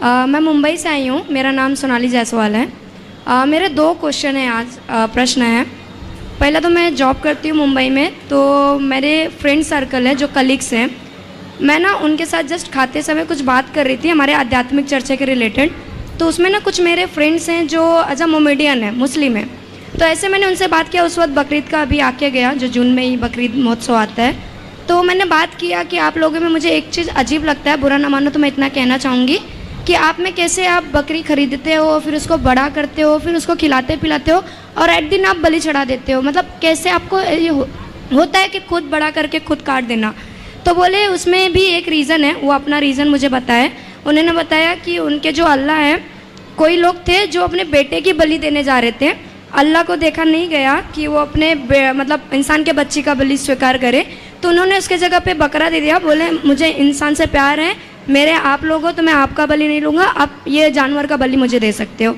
मैं मुंबई से आई हूँ। मेरा नाम सोनाली जायसवाल है। मेरे 2 क्वेश्चन हैं आज, प्रश्न है। पहला तो मैं जॉब करती हूँ मुंबई में, तो मेरे फ्रेंड सर्कल है जो कलीग्स हैं, मैं ना उनके साथ जस्ट खाते समय कुछ बात कर रही थी हमारे आध्यात्मिक चर्चा के रिलेटेड। तो उसमें ना कुछ मेरे फ्रेंड्स हैं जो एज अ मोमेडियन है, मुस्लिम है। तो ऐसे मैंने उनसे बात किया। उस वक्त बकरीद का अभी आके गया, जो जून में ही बकरीद महोत्सव आता है। तो मैंने बात किया कि आप लोगों में मुझे एक चीज़ अजीब लगता है, बुरा ना मानो तो मैं इतना कहना चाहूँगी कि आप में कैसे आप बकरी खरीदते हो, फिर उसको बड़ा करते हो, फिर उसको खिलाते पिलाते हो और एट दिन आप बलि चढ़ा देते हो। मतलब कैसे आपको ये होता है कि खुद बड़ा करके खुद काट देना। तो बोले उसमें भी एक रीज़न है। वो अपना रीज़न मुझे बताया। उन्होंने बताया कि उनके जो अल्लाह है, कोई लोग थे जो अपने बेटे की बलि देने जा रहे थे। अल्लाह को देखा नहीं गया कि वो अपने मतलब इंसान के बच्चे का बलि स्वीकार करे, तो उन्होंने उसके जगह पे बकरा दे दिया। बोले मुझे इंसान से प्यार है, मेरे आप लोग हो तो मैं आपका बलि नहीं लूँगा, आप ये जानवर का बलि मुझे दे सकते हो।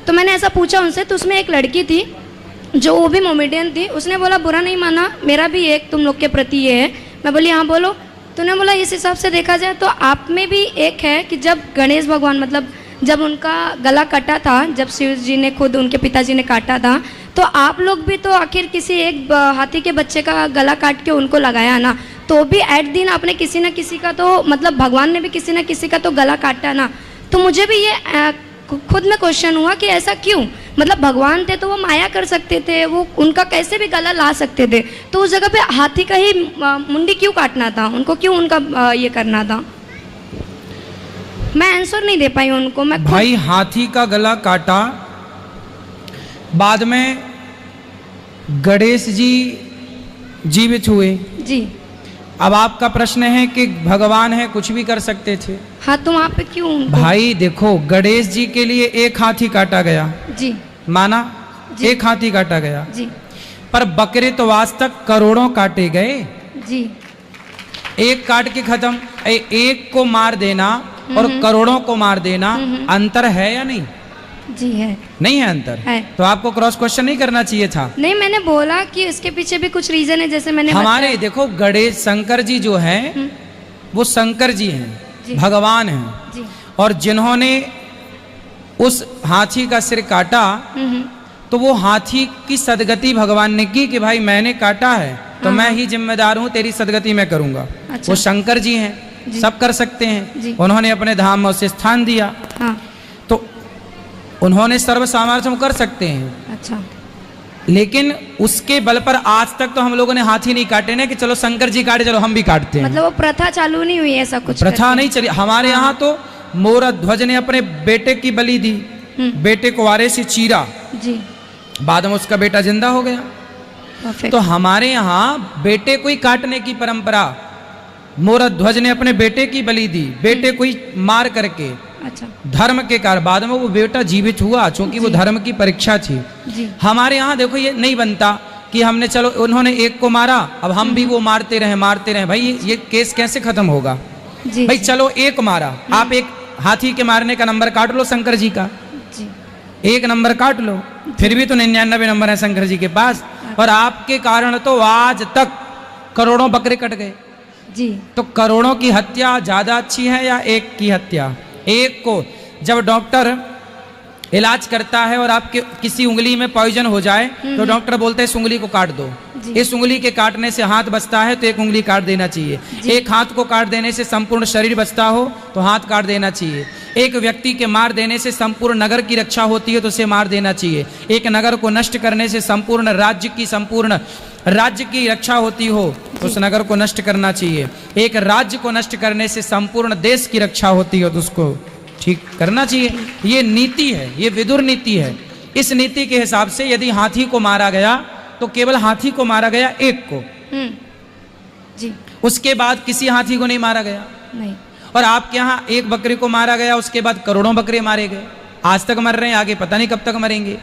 तो मैंने ऐसा पूछा उनसे, तो उसमें एक लड़की थी जो वो भी मोमेडियन थी। उसने बोला बुरा नहीं माना, मेरा भी एक तुम लोग के प्रति ये है। मैं बोली हाँ बोलो। तो उन्होंने बोला इस हिसाब से देखा जाए तो आप में भी एक है कि जब गणेश भगवान मतलब जब उनका गला कटा था, जब शिव जी ने खुद उनके पिताजी ने काटा था, तो आप लोग भी तो आखिर किसी एक हाथी के बच्चे का गला काट के उनको लगाया ना। तो भी एट दिन आपने किसी न किसी का तो मतलब भगवान ने भी किसी न किसी का तो गला काटा ना। तो मुझे भी ये खुद में क्वेश्चन हुआ कि ऐसा क्यों। मतलब भगवान थे तो वो माया कर सकते थे, वो उनका कैसे भी गला ला सकते थे, तो उस जगह पे हाथी का ही मुंडी क्यों काटना था, उनको क्यों उनका ये करना था। मैं आंसर नहीं दे पाई उनको। मैं भाई हाथी का गला काटा, बाद में गणेश जी जीवित हुए जी। अब आपका प्रश्न है कि भगवान है कुछ भी कर सकते थे। हाँ, तो वहाँ पे क्यों उनको? भाई देखो, गणेश जी के लिए एक हाथी काटा गया जी, माना जी, एक हाथी काटा गया जी, पर बकरे तो आज तक करोड़ों काटे गए। जी। एक काट के खत्म। एक को मार देना और करोड़ों को मार देना, अंतर है या नहीं? जी है। नहीं है अंतर है। तो आपको क्रॉस क्वेश्चन नहीं करना चाहिए था। नहीं, मैंने बोला कि इसके पीछे भी कुछ रीजन है, जैसे मैंने हमारे देखो गणेश शंकर जी जो हैं वो शंकर जी हैं, भगवान हैं। जी। और जिन्होंने उस हाथी का सिर काटा तो वो हाथी की सदगति भगवान ने की कि भाई मैंने काटा है तो मैं ही जिम्मेदार हूँ, तेरी सदगति मैं करूंगा। अच्छा। वो शंकर जी हैं, सब कर सकते हैं। जी। उन्होंने अपने धाम में उसे स्थान दिया। हाँ। तो उन्होंने सर्व सामर्थ्य कर सकते हैं। अच्छा। लेकिन उसके बल पर आज तक तो हम लोगों ने हाथी नहीं काटे ना कि चलो शंकर जी काटे चलो हम भी काटते हैं। मतलब वो प्रथा चालू नहीं हुई, ऐसा कुछ प्रथा नहीं चली। हमारे यहाँ तो मोर ध्वज ने अपने बेटे की बलि दी, बेटे को आरे से चीरा, जी, बाद में उसका बेटा जिंदा हो गया। परफेक्ट। तो हमारे यहाँ बेटे को ही काटने की परंपरा, मोर ध्वज ने अपने बेटे की बलि दी, बेटे को ही मार करके। अच्छा। धर्म के कारण बाद में वो बेटा जीवित हुआ, क्योंकि वो धर्म की परीक्षा थी। जी। हमारे यहाँ देखो ये नहीं बनता कि हमने चलो उन्होंने एक को मारा अब हम भी वो मारते रहे। भाई ये केस कैसे खत्म होगा? जी। भाई चलो एक मारा, आप एक हाथी के मारने का नंबर काट लो शंकर जी का, जी। एक नंबर काट लो, फिर भी तो 99 नंबर है शंकर जी के पास। और आपके कारण तो आज तक करोड़ों बकरे कट गए। जी। तो करोड़ों की हत्या ज्यादा अच्छी है या एक की हत्या? एक को जब डॉक्टर इलाज करता है और आपके किसी उंगली में पॉइजन हो जाए तो डॉक्टर बोलते हैं इस उंगली को काट दो। इस उंगली के काटने से हाथ बचता है तो एक उंगली काट देना चाहिए। एक हाथ को काट देने से संपूर्ण शरीर बचता हो तो हाथ काट देना चाहिए। एक व्यक्ति के मार देने से संपूर्ण नगर की रक्षा होती है तो उसे मार देना चाहिए। एक नगर को नष्ट करने से संपूर्ण राज्य की रक्षा होती हो तो उस नगर को नष्ट करना चाहिए। एक राज्य को नष्ट करने से संपूर्ण देश की रक्षा होती हो तो उसको ठीक करना चाहिए। ये नीति है, ये विदुर नीति है। इस नीति के हिसाब से यदि हाथी को मारा गया तो केवल हाथी को मारा गया, एक को। जी। उसके बाद किसी हाथी को नहीं मारा गया। नहीं। और आपके यहाँ एक बकरे को मारा गया, उसके बाद करोड़ों बकरे मारे गए। आज तक मर रहे हैं, आगे पता नहीं कब तक मरेंगे।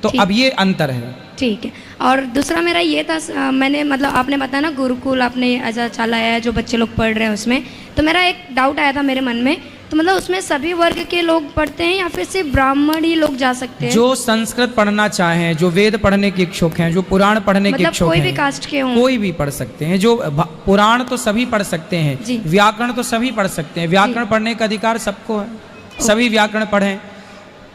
तो अब ये अंतर है। ठीक है। और दूसरा मेरा ये था, मैंने मतलब आपने बताया ना गुरुकुल आपने ऐसा चलाया है जो बच्चे लोग पढ़ रहे हैं उसमें, तो मेरा एक डाउट आया था मेरे मन में, तो मतलब उसमें सभी वर्ग के लोग पढ़ते हैं या फिर सिर्फ ब्राह्मण ही लोग जा सकते हैं? जो संस्कृत पढ़ना चाहें, जो वेद पढ़ने के इच्छुक हैं, जो पुराण पढ़ने के इच्छुक हैं, कोई भी कास्ट के हों, कोई भी पढ़ सकते हैं। जो पुराण तो सभी पढ़ सकते हैं, व्याकरण तो सभी पढ़ सकते हैं। व्याकरण पढ़ने का अधिकार सबको है। सभी व्याकरण पढ़ें।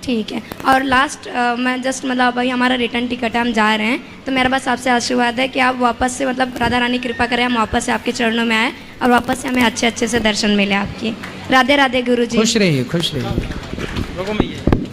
ठीक है। और लास्ट मैं जस्ट मतलब भाई हमारा रिटर्न टिकट है, हम जा रहे हैं, तो मेरा बस आपसे आशीर्वाद है कि आप वापस से मतलब राधा रानी कृपा करें, हम वापस से आपके चरणों में आए और वापस से हमें अच्छे अच्छे से दर्शन मिले आपकी। राधे राधे गुरु जी। खुश रहिए, खुश रहिए।